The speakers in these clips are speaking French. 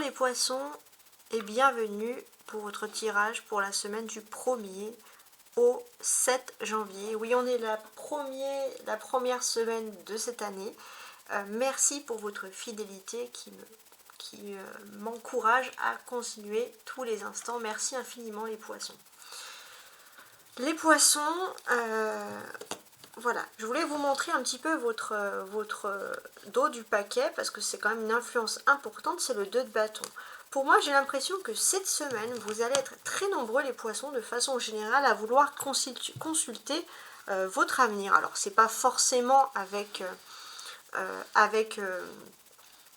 les poissons et bienvenue pour votre tirage pour la semaine du 1er au 7 janvier. Oui, on est la première semaine de cette année. Merci pour votre fidélité qui m'encourage à continuer tous les instants. Merci infiniment les poissons. Les poissons, voilà, je voulais vous montrer un petit peu votre dos du paquet parce que c'est quand même une influence importante, c'est le 2 de bâton. Pour moi, j'ai l'impression que cette semaine, vous allez être très nombreux les poissons de façon générale à vouloir consulter votre avenir. Alors, c'est pas forcément avec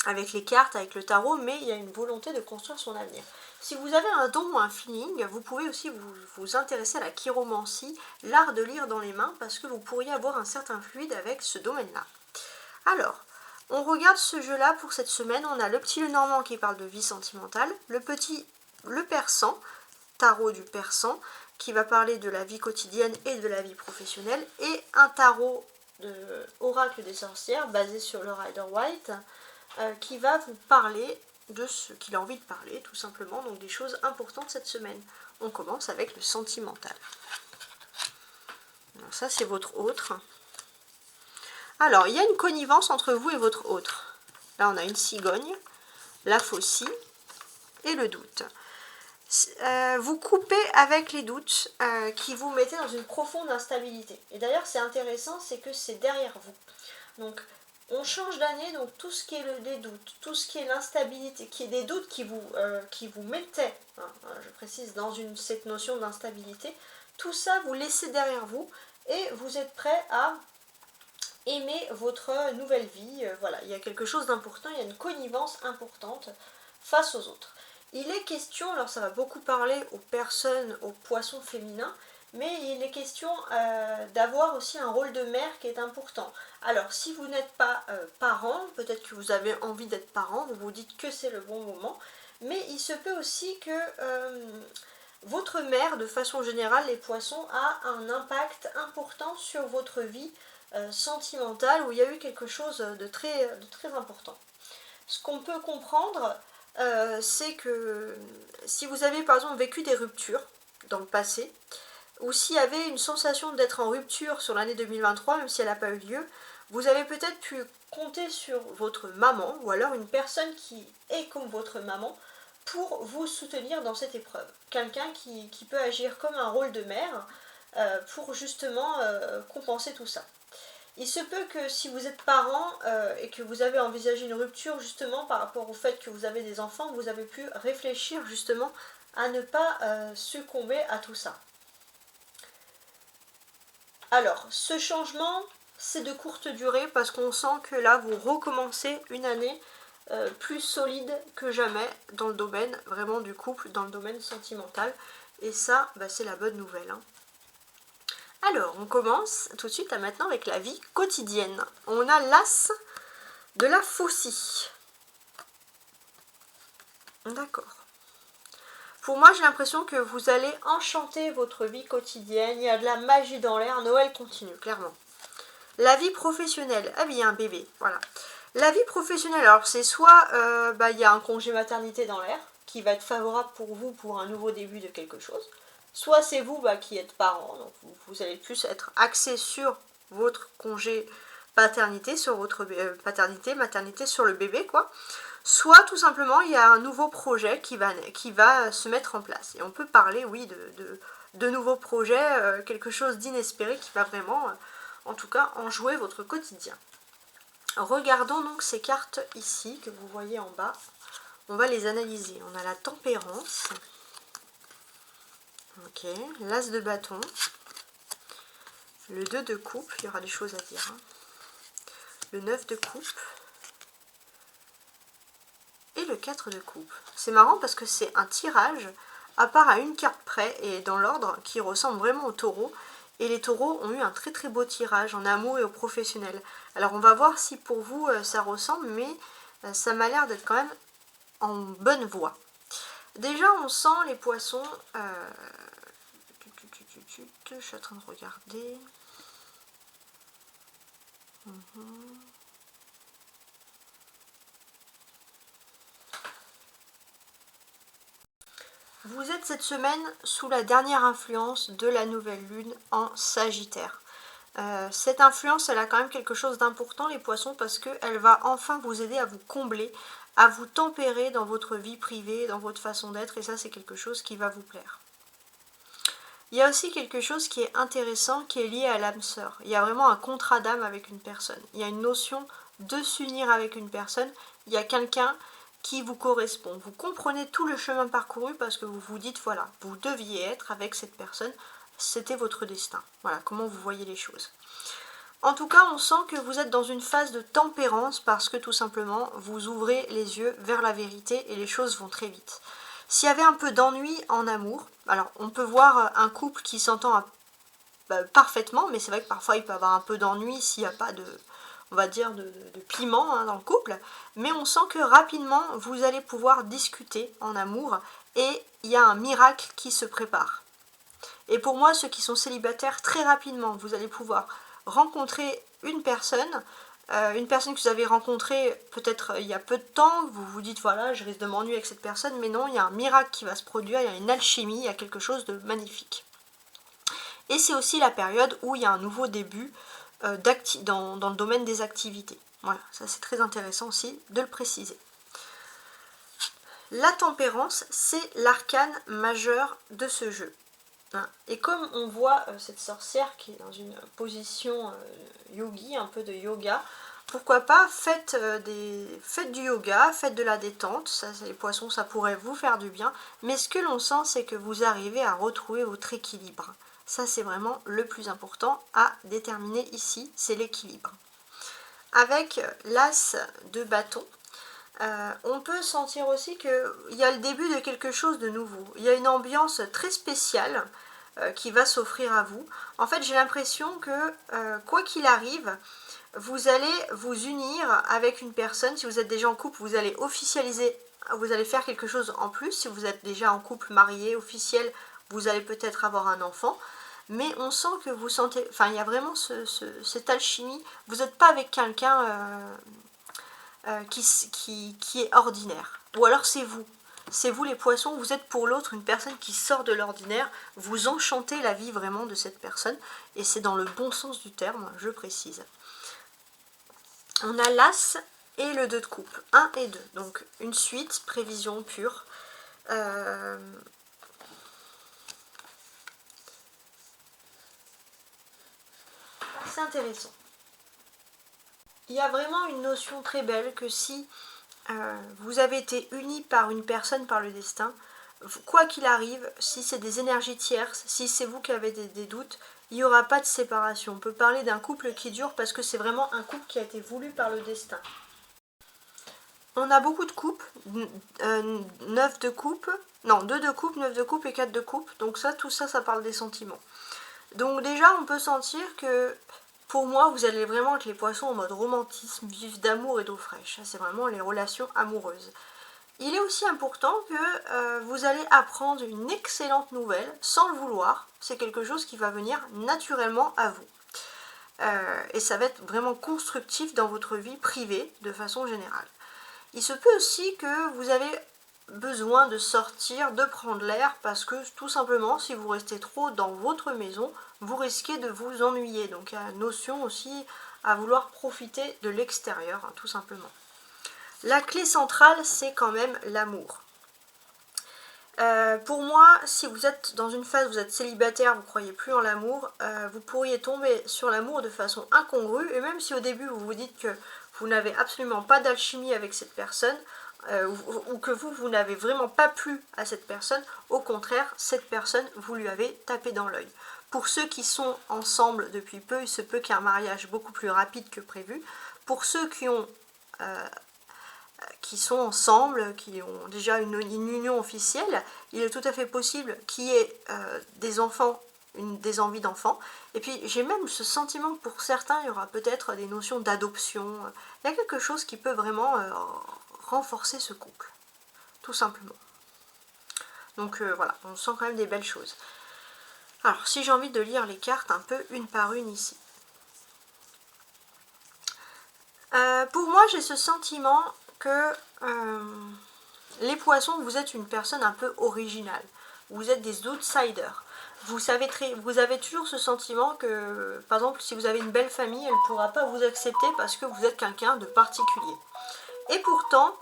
les cartes, avec le tarot, mais il y a une volonté de construire son avenir. Si vous avez un don ou un feeling, vous pouvez aussi vous intéresser à la chiromancie, l'art de lire dans les mains, parce que vous pourriez avoir un certain fluide avec ce domaine-là. Alors, on regarde ce jeu-là pour cette semaine. On a le petit Lenormand qui parle de vie sentimentale, le persan, tarot du persan, qui va parler de la vie quotidienne et de la vie professionnelle, et un tarot de oracle des sorcières basé sur le Rider-Waite, qui va vous parler de ce qu'il a envie de parler, tout simplement, donc des choses importantes cette semaine. On commence avec le sentimental. Alors ça, c'est votre autre. Alors, il y a une connivence entre vous et votre autre. Là, on a une cigogne, la faucille et le doute. Vous coupez avec les doutes qui vous mettaient dans une profonde instabilité. Et d'ailleurs, c'est intéressant, c'est que c'est derrière vous. Donc, on change d'année, donc tout ce qui est des doutes, tout ce qui est l'instabilité, qui est des doutes qui vous mettaient, je précise, dans cette notion d'instabilité, tout ça, vous laissez derrière vous et vous êtes prêt à aimer votre nouvelle vie. Voilà, il y a quelque chose d'important, il y a une connivence importante face aux autres. Il est question, alors ça va beaucoup parler aux personnes, aux poissons féminins, mais il est question d'avoir aussi un rôle de mère qui est important. Alors, si vous n'êtes pas parent, peut-être que vous avez envie d'être parent, vous vous dites que c'est le bon moment, mais il se peut aussi que votre mère, de façon générale, les poissons, a un impact important sur votre vie sentimentale, où il y a eu quelque chose de très important. Ce qu'on peut comprendre, c'est que si vous avez par exemple vécu des ruptures dans le passé, ou s'il y avait une sensation d'être en rupture sur l'année 2023, même si elle n'a pas eu lieu, vous avez peut-être pu compter sur votre maman, ou alors une personne qui est comme votre maman, pour vous soutenir dans cette épreuve. Quelqu'un qui peut agir comme un rôle de mère pour justement compenser tout ça. Il se peut que si vous êtes parent et que vous avez envisagé une rupture justement par rapport au fait que vous avez des enfants, vous avez pu réfléchir justement à ne pas succomber à tout ça. Alors, ce changement, c'est de courte durée parce qu'on sent que là, vous recommencez une année plus solide que jamais dans le domaine vraiment du couple, dans le domaine sentimental. Et ça, c'est la bonne nouvelle. Alors, on commence tout de suite maintenant avec la vie quotidienne. On a l'as de la faucille. D'accord. Pour moi, j'ai l'impression que vous allez enchanter votre vie quotidienne. Il y a de la magie dans l'air. Noël continue, clairement. La vie professionnelle. Ah oui, il y a un bébé. Voilà. La vie professionnelle, alors c'est soit il y a un congé maternité dans l'air qui va être favorable pour vous pour un nouveau début de quelque chose. Soit c'est vous qui êtes parent. Donc vous allez plus être axé sur votre congé paternité, sur votre paternité, maternité, sur le bébé, quoi. Soit tout simplement il y a un nouveau projet qui va se mettre en place. Et on peut parler, oui, de nouveaux projets, quelque chose d'inespéré qui va vraiment, en tout cas, enjouer votre quotidien. Regardons donc ces cartes ici, que vous voyez en bas. On va les analyser. On a la tempérance. Ok, l'as de bâton. Le 2 de coupe, il y aura des choses à dire. Le 9 de coupe. Et le 4 de coupe. C'est marrant parce que c'est un tirage, à part à une carte près, et dans l'ordre, qui ressemble vraiment au taureau. Et les taureaux ont eu un très très beau tirage en amour et au professionnel. Alors on va voir si pour vous ça ressemble, mais ça m'a l'air d'être quand même en bonne voie. Déjà on sent les poissons... Je suis en train de regarder. Vous êtes cette semaine sous la dernière influence de la nouvelle lune en Sagittaire. Cette influence, elle a quand même quelque chose d'important, les poissons, parce qu'elle va enfin vous aider à vous combler, à vous tempérer dans votre vie privée, dans votre façon d'être, et ça, c'est quelque chose qui va vous plaire. Il y a aussi quelque chose qui est intéressant, qui est lié à l'âme sœur. Il y a vraiment un contrat d'âme avec une personne. Il y a une notion de s'unir avec une personne. Il y a quelqu'un qui vous correspond. Vous comprenez tout le chemin parcouru parce que vous vous dites, voilà, vous deviez être avec cette personne. C'était votre destin. Voilà comment vous voyez les choses. En tout cas, on sent que vous êtes dans une phase de tempérance parce que tout simplement, vous ouvrez les yeux vers la vérité et les choses vont très vite. S'il y avait un peu d'ennui en amour, alors on peut voir un couple qui s'entend parfaitement, mais c'est vrai que parfois il peut y avoir un peu d'ennui s'il n'y a pas de, on va dire, de piment dans le couple, mais on sent que rapidement vous allez pouvoir discuter en amour et il y a un miracle qui se prépare. Et pour moi, ceux qui sont célibataires, très rapidement, vous allez pouvoir rencontrer une personne que vous avez rencontrée peut-être il y a peu de temps, vous vous dites voilà, je risque de m'ennuyer avec cette personne, mais non, il y a un miracle qui va se produire, il y a une alchimie, il y a quelque chose de magnifique. Et c'est aussi la période où il y a un nouveau début dans le domaine des activités. Voilà, ça c'est très intéressant aussi de le préciser. La tempérance, c'est l'arcane majeur de ce jeu. Et comme on voit cette sorcière qui est dans une position yogi, un peu de yoga, pourquoi pas faites du yoga, faites de la détente, ça les poissons ça pourrait vous faire du bien, mais ce que l'on sent c'est que vous arrivez à retrouver votre équilibre. Ça c'est vraiment le plus important à déterminer ici, c'est l'équilibre. Avec l'as de bâton, on peut sentir aussi qu'il y a le début de quelque chose de nouveau. Il y a une ambiance très spéciale qui va s'offrir à vous. En fait, j'ai l'impression que quoi qu'il arrive, vous allez vous unir avec une personne. Si vous êtes déjà en couple, vous allez officialiser, vous allez faire quelque chose en plus. Si vous êtes déjà en couple marié, officiel, vous allez peut-être avoir un enfant. Mais on sent que vous sentez, enfin il y a vraiment cette alchimie. Vous n'êtes pas avec quelqu'un qui est ordinaire. Ou alors c'est vous. C'est vous les poissons, vous êtes pour l'autre une personne qui sort de l'ordinaire, vous enchantez la vie vraiment de cette personne, et c'est dans le bon sens du terme, je précise. On a l'as et le 2 de coupe, 1 et 2, donc une suite, prévision pure. C'est intéressant. Il y a vraiment une notion très belle que si vous avez été unis par une personne, par le destin, quoi qu'il arrive, si c'est des énergies tierces, si c'est vous qui avez des doutes, il n'y aura pas de séparation. On peut parler d'un couple qui dure parce que c'est vraiment un couple qui a été voulu par le destin. On a beaucoup de coupes, 9 de coupe, non 2 de coupe, 9 de coupe et 4 de coupe, donc ça, tout ça, ça parle des sentiments. Donc déjà, on peut sentir que pour moi, vous allez vraiment être les poissons en mode romantisme, vif d'amour et d'eau fraîche. C'est vraiment les relations amoureuses. Il est aussi important que vous allez apprendre une excellente nouvelle sans le vouloir. C'est quelque chose qui va venir naturellement à vous. Et ça va être vraiment constructif dans votre vie privée de façon générale. Il se peut aussi que vous avez besoin de sortir, de prendre l'air, parce que tout simplement, si vous restez trop dans votre maison, vous risquez de vous ennuyer. Donc il y a une notion aussi à vouloir profiter de l'extérieur, hein, tout simplement. La clé centrale, c'est quand même l'amour. Pour moi, si vous êtes dans une phase où vous êtes célibataire, vous ne croyez plus en l'amour, vous pourriez tomber sur l'amour de façon incongrue, et même si au début vous vous dites que vous n'avez absolument pas d'alchimie avec cette personne, ou que vous n'avez vraiment pas plu à cette personne, au contraire, cette personne, vous lui avez tapé dans l'œil. Pour ceux qui sont ensemble depuis peu, il se peut qu'il y ait un mariage beaucoup plus rapide que prévu. Pour ceux qui sont ensemble, qui ont déjà une union officielle, il est tout à fait possible qu'il y ait des enfants, des envies d'enfants. Et puis j'ai même ce sentiment que pour certains, il y aura peut-être des notions d'adoption. Il y a quelque chose qui peut vraiment renforcer ce couple, tout simplement. Donc voilà, on sent quand même des belles choses. Alors si j'ai envie de lire les cartes un peu une par une ici. Pour moi, j'ai ce sentiment que Les poissons, vous êtes une personne un peu originale. Vous êtes des outsiders. Vous avez toujours ce sentiment que, par exemple, si vous avez une belle famille, elle ne pourra pas vous accepter parce que vous êtes quelqu'un de particulier. Et pourtant,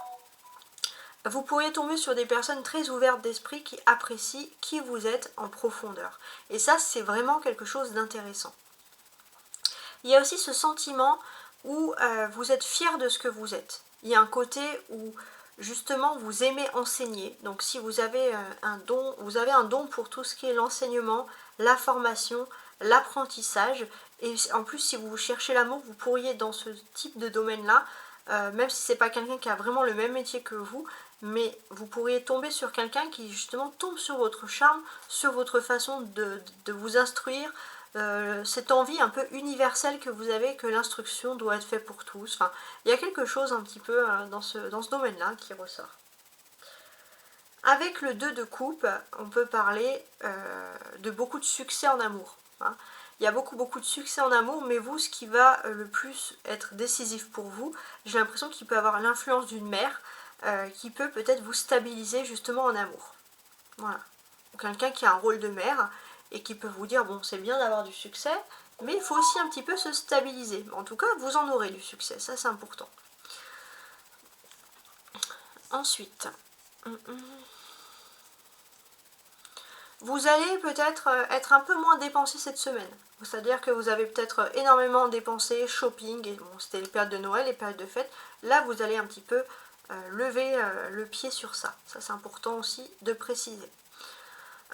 vous pourriez tomber sur des personnes très ouvertes d'esprit qui apprécient qui vous êtes en profondeur. Et ça, c'est vraiment quelque chose d'intéressant. Il y a aussi ce sentiment où vous êtes fier de ce que vous êtes. Il y a un côté où justement vous aimez enseigner. Donc si vous avez un don pour tout ce qui est l'enseignement, la formation, l'apprentissage. Et en plus, si vous cherchez l'amour, vous pourriez dans ce type de domaine-là, même si c'est pas quelqu'un qui a vraiment le même métier que vous, mais vous pourriez tomber sur quelqu'un qui justement tombe sur votre charme, sur votre façon de vous instruire, cette envie un peu universelle que vous avez que l'instruction doit être faite pour tous. Enfin, il y a quelque chose un petit peu dans ce domaine-là qui ressort. Avec le 2 de coupe, on peut parler de beaucoup de succès en amour. Hein. Il y a beaucoup de succès en amour, mais vous, ce qui va le plus être décisif pour vous, j'ai l'impression qu'il peut avoir l'influence d'une mère qui peut peut-être vous stabiliser justement en amour. Voilà. Quelqu'un qui a un rôle de mère et qui peut vous dire, bon, c'est bien d'avoir du succès, mais il faut aussi un petit peu se stabiliser. En tout cas, vous en aurez du succès, ça c'est important. Ensuite, vous allez peut-être être un peu moins dépensé cette semaine. C'est-à-dire que vous avez peut-être énormément dépensé, shopping, et bon, c'était les périodes de Noël, les périodes de fête. Là, vous allez un petit peu lever le pied sur ça. Ça, c'est important aussi de préciser.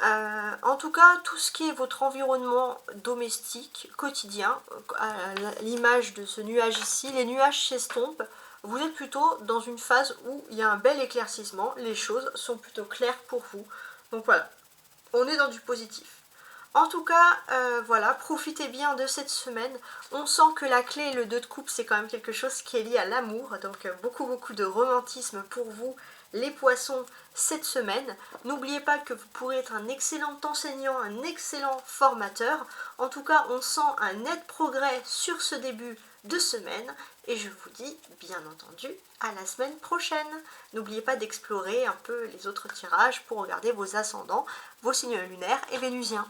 En tout cas, tout ce qui est votre environnement domestique, quotidien, à l'image de ce nuage ici, les nuages s'estompent. Vous êtes plutôt dans une phase où il y a un bel éclaircissement, les choses sont plutôt claires pour vous. Donc voilà, on est dans du positif. En tout cas, voilà, profitez bien de cette semaine. On sent que la clé, le 2 de coupe, c'est quand même quelque chose qui est lié à l'amour. Donc beaucoup de romantisme pour vous, les poissons, cette semaine. N'oubliez pas que vous pourrez être un excellent enseignant, un excellent formateur. En tout cas, on sent un net progrès sur ce début de semaine. Et je vous dis, bien entendu, à la semaine prochaine. N'oubliez pas d'explorer un peu les autres tirages pour regarder vos ascendants, vos signes lunaires et vénusiens.